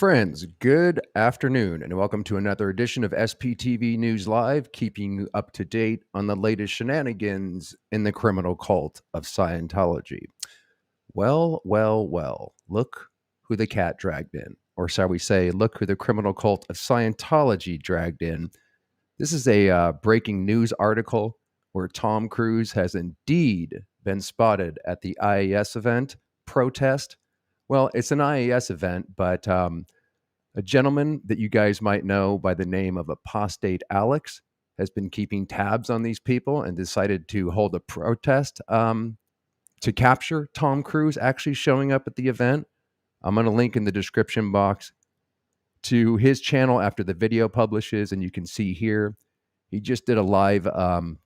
Friends, good afternoon, and welcome to another edition of SPTV News Live, keeping you up to date on the latest shenanigans in the criminal cult of Scientology. Well, look who the cat dragged in, or shall we say, look who the criminal cult of Scientology dragged in. This is a breaking news article where Tom Cruise has indeed been spotted at the IAS event protest. Well, it's an IAS event, but a gentleman that you guys might know by the name of Apostate Alex has been keeping tabs on these people and decided to hold a protest to capture Tom Cruise actually showing up at the event. I'm going to link in the description box to his channel after the video publishes, and you can see here he just did a live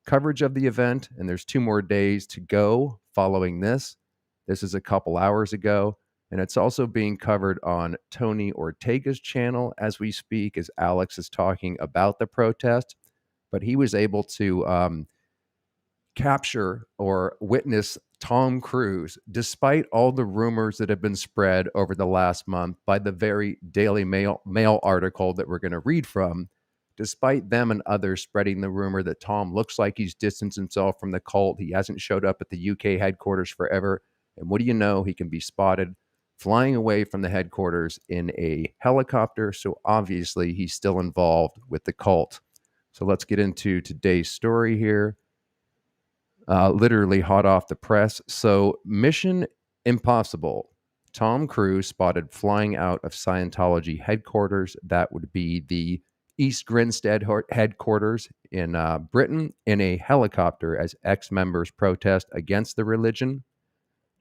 coverage of the event, and there's 2 more days to go following this. This is a couple hours ago, and it's also being covered on Tony Ortega's channel as we speak, as Alex is talking about the protest. But he was able to capture or witness Tom Cruise, despite all the rumors that have been spread over the last month by the very Daily Mail article that we're going to read from. Despite them and others spreading the rumor that Tom looks like he's distanced himself from the cult, he hasn't showed up at the UK headquarters forever. And what do you know? He can be spotted flying away from the headquarters in a helicopter. So obviously he's still involved with the cult. So let's get into today's story here. Literally hot off the press. So Mission Impossible. Tom Cruise spotted flying out of Scientology headquarters. That would be the East Grinstead headquarters in Britain in a helicopter as ex-members protest against the religion.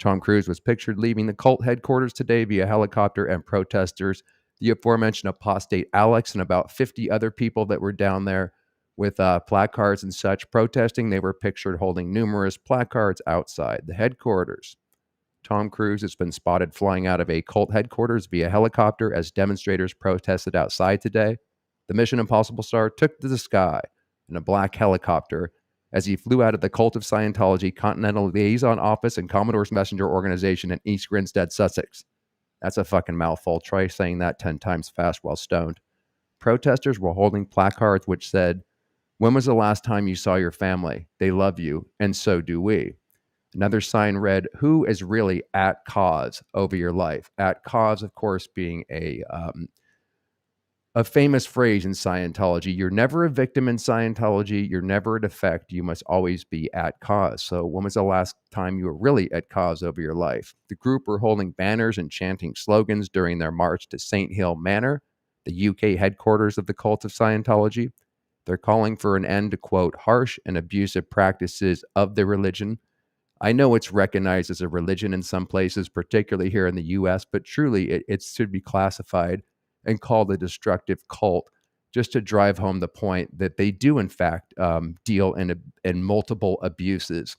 Tom Cruise was pictured leaving the cult headquarters today via helicopter, and protesters, the aforementioned Apostate Alex and about 50 other people that were down there with placards and such protesting, they were pictured holding numerous placards outside the headquarters. Tom Cruise has been spotted flying out of a cult headquarters via helicopter as demonstrators protested outside today. The Mission Impossible star took to the sky in a black helicopter as he flew out of the Cult of Scientology Continental Liaison Office and Commodore's Messenger Organization in East Grinstead, Sussex. That's a fucking mouthful. Try saying that 10 times fast while stoned. Protesters were holding placards which said, "When was the last time you saw your family? They love you, and so do we." Another sign read, "Who is really at cause over your life?" At cause, of course, being a famous phrase in Scientology. You're never a victim in Scientology. You're never a defect. You must always be at cause. So when was the last time you were really at cause over your life? The group were holding banners and chanting slogans during their march to St. Hill Manor, the UK headquarters of the cult of Scientology. They're calling for an end to, quote, harsh and abusive practices of the religion. I know it's recognized as a religion in some places, particularly here in the US, but truly it should be classified and called a destructive cult, just to drive home the point that they do, in fact, deal in multiple abuses.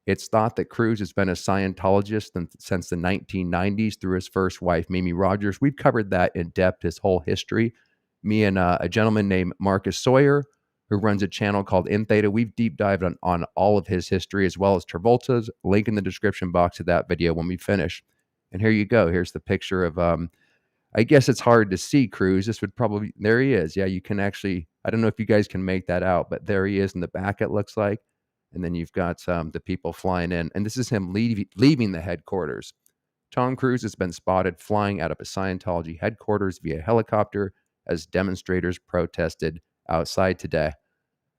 It's thought that Cruise has been a Scientologist since the 1990s through his first wife, Mimi Rogers. We've covered that in depth, his whole history. Me and a gentleman named Marcus Sawyer, who runs a channel called In Theta, we've deep dived on all of his history, as well as Travolta's. Link in the description box of that video when we finish. And here you go. Here's the picture of I guess it's hard to see Cruise. This would probably, there he is. Yeah, you can actually, I don't know if you guys can make that out, but there he is in the back, it looks like. And then you've got the people flying in. And this is him leaving the headquarters. Tom Cruise has been spotted flying out of a Scientology headquarters via helicopter as demonstrators protested outside today.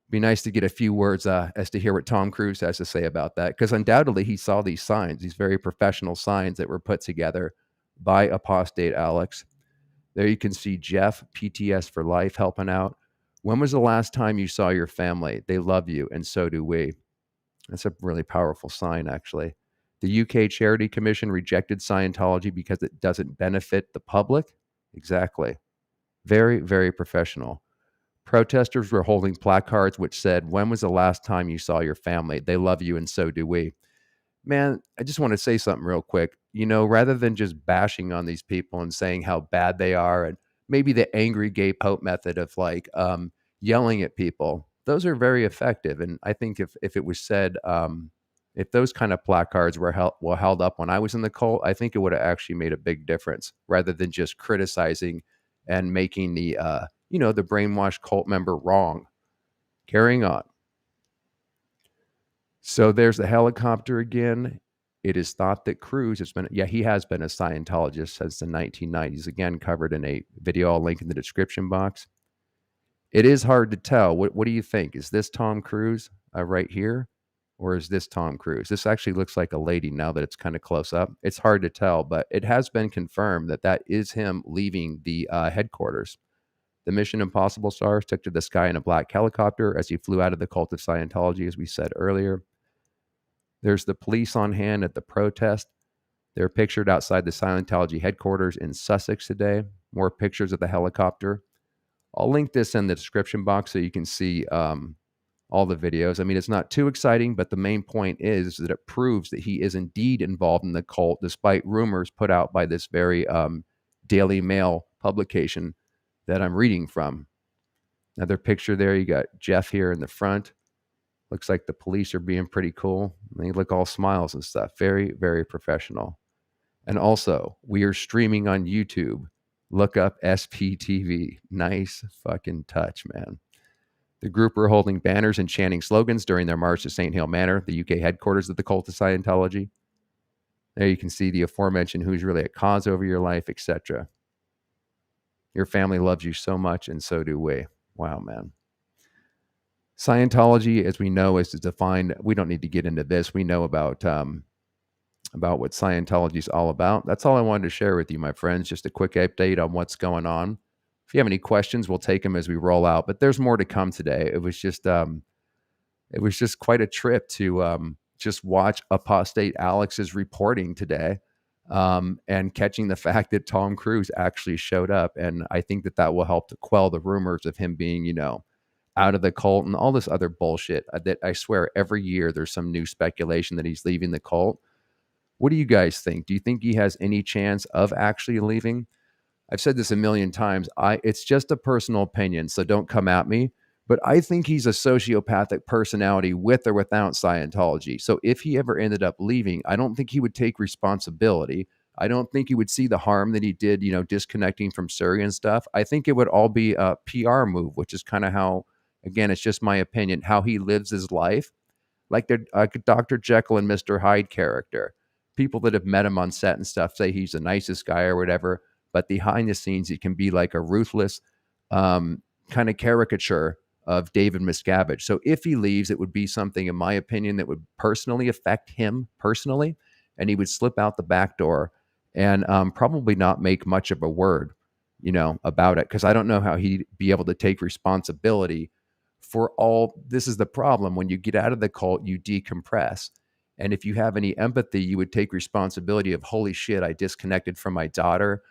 Be nice to get a few words as to hear what Tom Cruise has to say about that, because undoubtedly he saw these signs, these very professional signs that were put together by Apostate Alex. There you can see Jeff, PTS for Life, helping out. When was the last time you saw your family? They love you, and so do we. That's a really powerful sign, actually. The UK Charity Commission rejected Scientology because it doesn't benefit the public. Exactly. Very, very professional. Protesters were holding placards which said, "When was the last time you saw your family? They love you, and so do we." Man, I just want to say something real quick. You know, rather than just bashing on these people and saying how bad they are, and maybe the angry gay pope method of like yelling at people, those are very effective. And I think if it was said If those kind of placards were held up when I was in the cult, I think it would have actually made a big difference rather than just criticizing and making the brainwashed cult member wrong. Carrying on. So there's the helicopter again. It is thought that Cruz he has been a Scientologist since the 1990s, again, covered in a video. I'll link in the description box. It is hard to tell. What do you think? Is this Tom Cruise right here? Or is this Tom Cruise? This actually looks like a lady now that it's kind of close up. It's hard to tell, but it has been confirmed that is him leaving the headquarters. The Mission Impossible stars took to the sky in a black helicopter as he flew out of the cult of Scientology, as we said earlier. There's the police on hand at the protest. They're pictured outside the Scientology headquarters in Sussex today. More pictures of the helicopter. I'll link this in the description box so you can see all the videos. I mean, it's not too exciting, but the main point is that it proves that he is indeed involved in the cult, despite rumors put out by this very Daily Mail publication that I'm reading from. Another picture there. You got Jeff here in the front. Looks like the police are being pretty cool. They look all smiles and stuff. Very, very professional. And also, we are streaming on YouTube. Look up SPTV. Nice fucking touch, man. The group were holding banners and chanting slogans during their march to St. Hill Manor, the UK headquarters of the cult of Scientology. There you can see the aforementioned who's really a cause over your life, etc. Your family loves you so much, and so do we. Wow, man. Scientology, as we know, is defined. We don't need to get into this. We know about what Scientology is all about. That's all I wanted to share with you, my friends. Just a quick update on what's going on. If you have any questions, we'll take them as we roll out. But there's more to come today. It was just quite a trip to just watch Apostate Alex's reporting today, and catching the fact that Tom Cruise actually showed up. And I think that will help to quell the rumors of him being, out of the cult and all this other bullshit that I swear every year there's some new speculation that he's leaving the cult. What do you guys think? Do you think he has any chance of actually leaving? I've said this a million times. It's just a personal opinion, so don't come at me. But I think he's a sociopathic personality with or without Scientology. So if he ever ended up leaving, I don't think he would take responsibility. I don't think he would see the harm that he did, disconnecting from Syria and stuff. I think it would all be a PR move, which is kind of how, again, it's just my opinion, how he lives his life. Like a Dr. Jekyll and Mr. Hyde character. People that have met him on set and stuff say he's the nicest guy or whatever. But behind the scenes, he can be like a ruthless kind of caricature of David Miscavige. So if he leaves, it would be something, in my opinion, that would personally affect him personally. And he would slip out the back door and probably not make much of a word, about it. Because I don't know how he'd be able to take responsibility for all. This is the problem. When you get out of the cult, you decompress. And if you have any empathy, you would take responsibility of, holy shit, I disconnected from my daughter.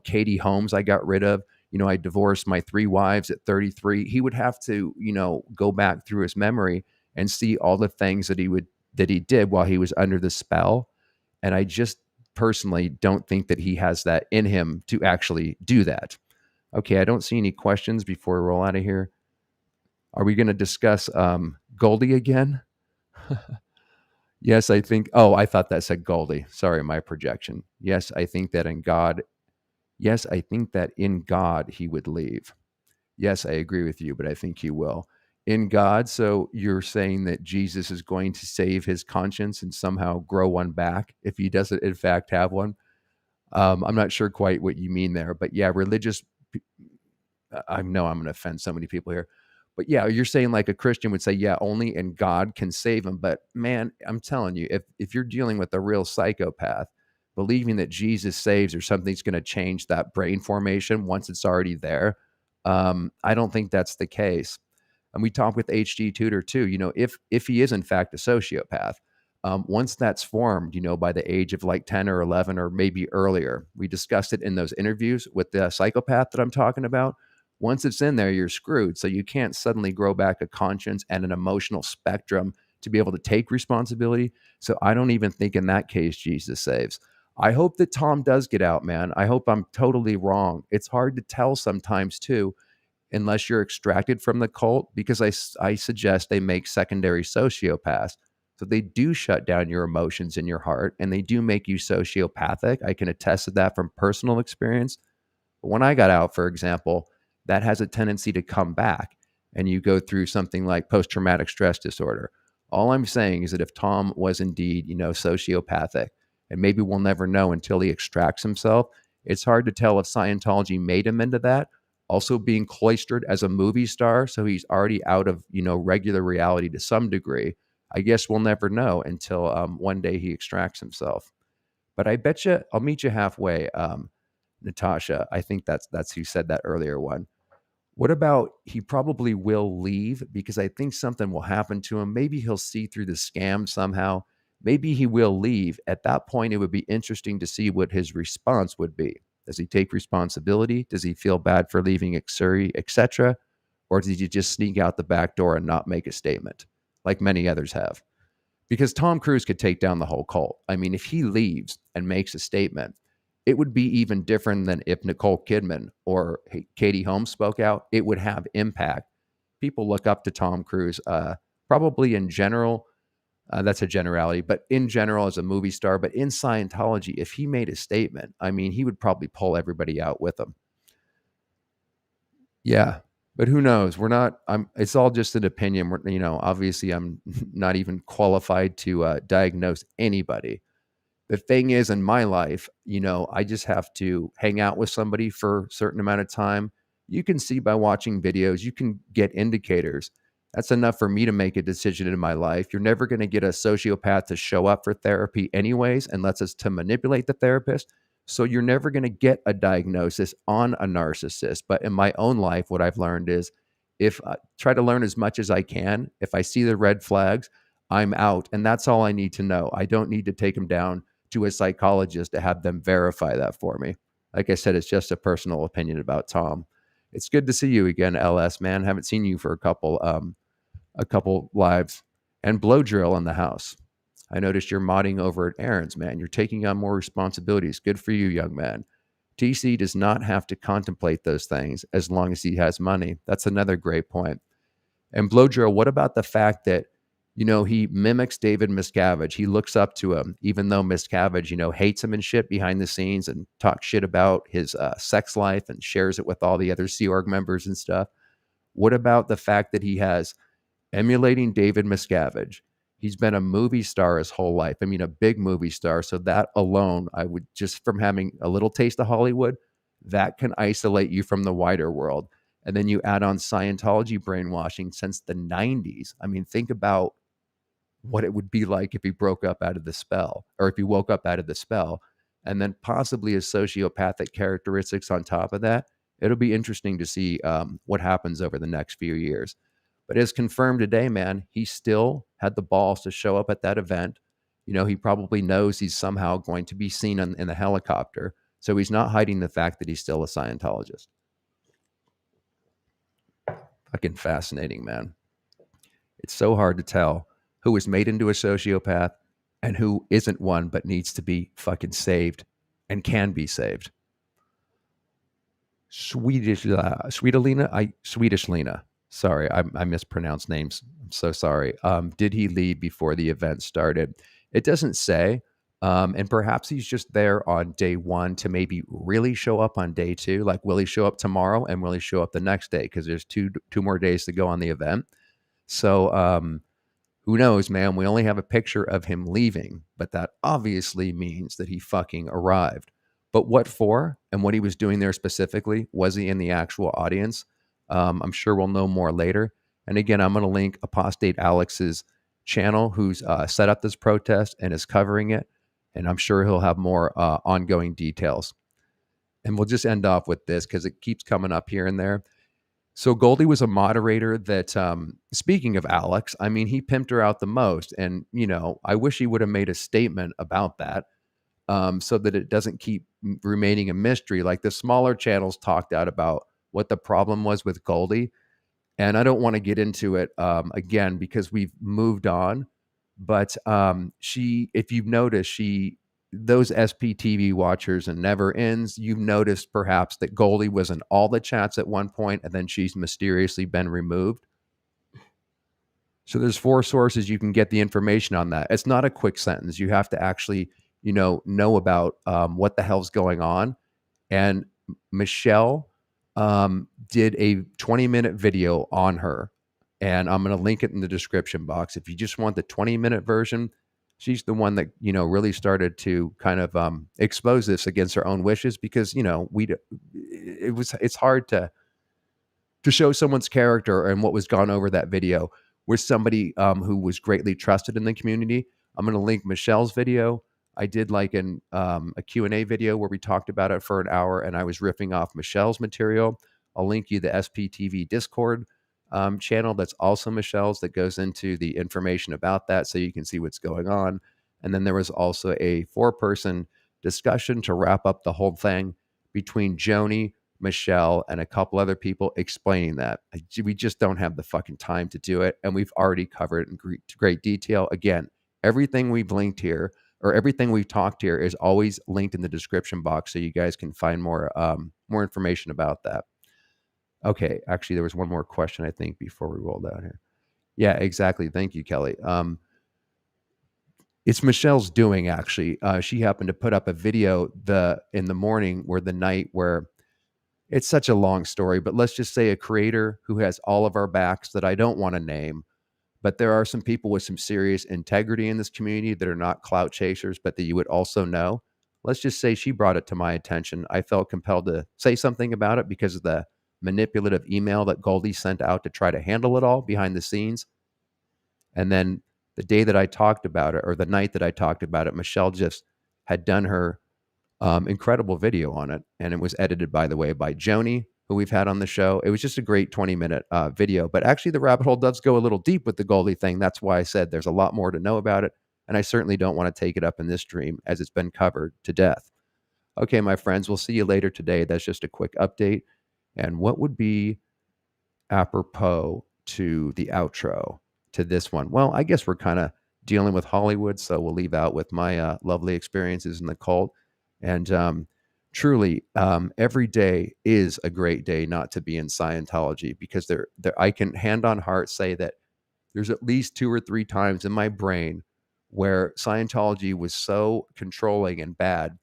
Katie Holmes, I got rid of, I divorced my 3 wives at 33. He would have to, go back through his memory and see all the things that he did while he was under the spell. And I just personally don't think that he has that in him to actually do that. Okay. I don't see any questions before we roll out of here. Are we going to discuss Goldie again? Yes, I think. Oh, I thought that said Goldie. Sorry, my projection. Yes, I think that in God. Yes, I think that in God he would leave. Yes, I agree with you, but I think he will. In God, so you're saying that Jesus is going to save his conscience and somehow grow one back if he doesn't, in fact, have one. I'm not sure quite what you mean there, but yeah, religious. I know I'm going to offend so many people here. But yeah, you're saying like a Christian would say, yeah, only in God can save him. But man, I'm telling you, if you're dealing with a real psychopath, believing that Jesus saves or something's going to change that brain formation once it's already there, I don't think that's the case. And we talked with HD Tutor too. If he is in fact a sociopath, once that's formed, by the age of like 10 or 11 or maybe earlier, we discussed it in those interviews with the psychopath that I'm talking about. Once it's in there, you're screwed. So you can't suddenly grow back a conscience and an emotional spectrum to be able to take responsibility. So I don't even think in that case, Jesus saves. I hope that Tom does get out, man. I hope I'm totally wrong. It's hard to tell sometimes too, unless you're extracted from the cult, because I suggest they make secondary sociopaths. So they do shut down your emotions in your heart, and they do make you sociopathic. I can attest to that from personal experience. But when I got out, for example, that has a tendency to come back, and you go through something like post-traumatic stress disorder. All I'm saying is that if Tom was indeed, sociopathic, and maybe we'll never know until he extracts himself, it's hard to tell if Scientology made him into that. Also being cloistered as a movie star, so he's already out of, regular reality to some degree. I guess we'll never know until one day he extracts himself. But I bet you I'll meet you halfway, Natasha. I think that's who said that earlier one. What about he probably will leave because I think something will happen to him. Maybe he'll see through the scam somehow. Maybe he will leave. At that point, it would be interesting to see what his response would be. Does he take responsibility? Does he feel bad for leaving Xuri, etc.? Or does he just sneak out the back door and not make a statement like many others have? Because Tom Cruise could take down the whole cult. I mean, if he leaves and makes a statement, it would be even different than if Nicole Kidman or Katie Holmes spoke out. It would have impact. People look up to Tom Cruise, probably in general. That's a generality, but in general as a movie star. But in Scientology, if he made a statement, I mean, he would probably pull everybody out with him. Yeah, but who knows? It's all just an opinion. Obviously I'm not even qualified to diagnose anybody. The thing is, in my life, I just have to hang out with somebody for a certain amount of time. You can see by watching videos, you can get indicators. That's enough for me to make a decision in my life. You're never going to get a sociopath to show up for therapy anyways, unless it's to manipulate the therapist. So you're never going to get a diagnosis on a narcissist. But in my own life, what I've learned is if I try to learn as much as I can, if I see the red flags, I'm out. And that's all I need to know. I don't need to take them down to a psychologist to have them verify that for me. Like I said, it's just a personal opinion about Tom. It's good to see you again, LS, man. Haven't seen you for a couple lives. And Blow Drill in the house. I noticed you're modding over at Aaron's, man. You're taking on more responsibilities. Good for you, young man. TC does not have to contemplate those things as long as he has money. That's another great point. And Blow Drill, what about the fact that he mimics David Miscavige. He looks up to him, even though Miscavige, hates him and shit behind the scenes and talks shit about his sex life and shares it with all the other Sea Org members and stuff. What about the fact that he has emulating David Miscavige? He's been a movie star his whole life. I mean, a big movie star. So that alone, I would just from having a little taste of Hollywood, that can isolate you from the wider world. And then you add on Scientology brainwashing since the 90s. I mean, think about what it would be like if he broke up out of the spell, or if he woke up out of the spell, and then possibly his sociopathic characteristics on top of that. It'll be interesting to see what happens over the next few years. But as confirmed today, man, he still had the balls to show up at that event. He probably knows he's somehow going to be seen in the helicopter. So he's not hiding the fact that he's still a Scientologist. Fucking fascinating, man. It's so hard to tell who is made into a sociopath and who isn't one but needs to be fucking saved and can be saved. Swedish Lena. Sorry, I mispronounced names. I'm so sorry. Did he leave before the event started? It doesn't say. And perhaps he's just there on day one to maybe really show up on day two. Like, will he show up tomorrow and will he show up the next day? Because there's two more days to go on the event. So who knows, man? We only have a picture of him leaving, but that obviously means that he fucking arrived. But what for and what he was doing there specifically? Was he in the actual audience? I'm sure we'll know more later. And again, I'm going to link Apostate Alex's channel, who's set up this protest and is covering it. And I'm sure he'll have more ongoing details. And we'll just end off with this because it keeps coming up here and there. So Goldie was a moderator that, speaking of Alex, I mean, he pimped her out the most. And, I wish he would have made a statement about that so that it doesn't keep remaining a mystery. Like the smaller channels talked out about what the problem was with Goldie. And I don't want to get into it again because we've moved on. But if you've noticed, those SPTV watchers and Never Ends, you've noticed perhaps that Goldie was in all the chats at one point and then she's mysteriously been removed. So there's 4 sources you can get the information on that. It's not a quick sentence. You have to actually, know about what the hell's going on. And Michelle did a 20-minute video on her, and I'm going to link it in the description box. If you just want the 20-minute version, she's the one that really started to kind of expose this against her own wishes, because it's hard to show someone's character and what was gone over that video with somebody who was greatly trusted in the community. I'm going to link Michelle's video. I did like a Q&A video where we talked about it for an hour, and I was riffing off Michelle's material. I'll link you the SPTV Discord channel that's also Michelle's, that goes into the information about that so you can see what's going on. And then there was also a 4-person discussion to wrap up the whole thing between Joni, Michelle, and a couple other people explaining that. We just don't have the fucking time to do it, and we've already covered it in great detail. Again, everything we've linked here, or everything we've talked here, is always linked in the description box, so you guys can find more information about that. Okay, actually, there was one more question, I think, before we rolled out here. Yeah, exactly. Thank you, Kelly. It's Michelle's doing, actually. She happened to put up a video in the morning, or the night, where it's such a long story, but let's just say a creator who has all of our backs that I don't want to name, but there are some people with some serious integrity in this community that are not clout chasers, but that you would also know. Let's just say she brought it to my attention. I felt compelled to say something about it because of the manipulative email that Goldie sent out to try to handle it all behind the scenes. And then the day that I talked about it, or the night that I talked about it, Michelle just had done her incredible video on it. And it was edited, by the way, by Joni, who we've had on the show. It was just a great 20-minute video. But actually, the rabbit hole does go a little deep with the Goldie thing. That's why I said there's a lot more to know about it. And I certainly don't want to take it up in this stream, as it's been covered to death. Okay, my friends, we'll see you later today. That's just a quick update. And what would be apropos to the outro to this one? Well, I guess we're kind of dealing with Hollywood, so we'll leave out with my lovely experiences in the cult. And truly, every day is a great day not to be in Scientology, because I can hand on heart say that there's at least 2 or 3 times in my brain where Scientology was so controlling and bad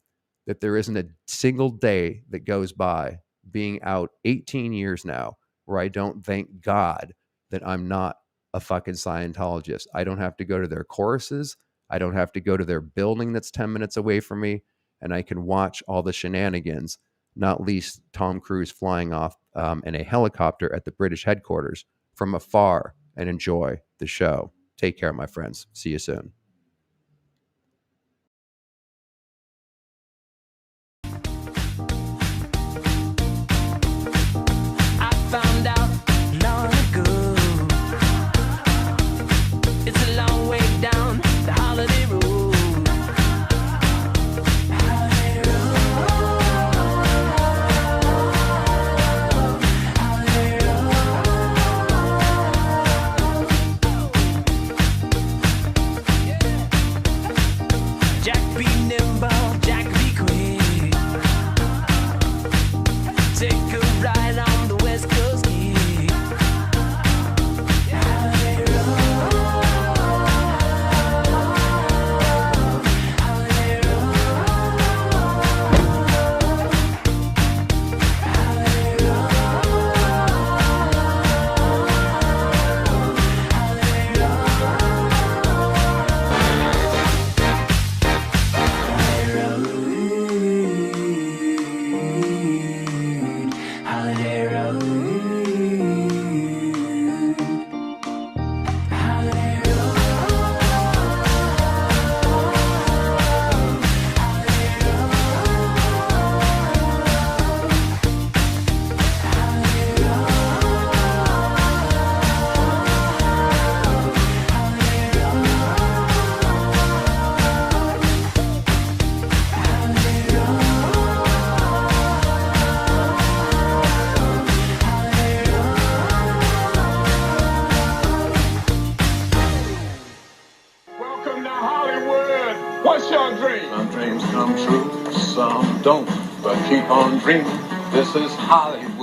that there isn't a single day that goes by, being out 18 years now, where I don't thank God that I'm not a fucking Scientologist. I don't have to go to their choruses. I don't have to go to their building that's 10 minutes away from me. And I can watch all the shenanigans, not least Tom Cruise flying off in a helicopter at the British headquarters from afar, and enjoy the show. Take care, my friends. See you soon. I found out long ago, it's a long way down the holiday road. Jack be nimble, Jack be quick. Take a ride on the West Coast gig. Holiday road, holiday road, holiday road, holiday road, holiday Welcome to Hollywood. What's your dream? Some dreams come true, some don't. But keep on dreaming. This is Hollywood.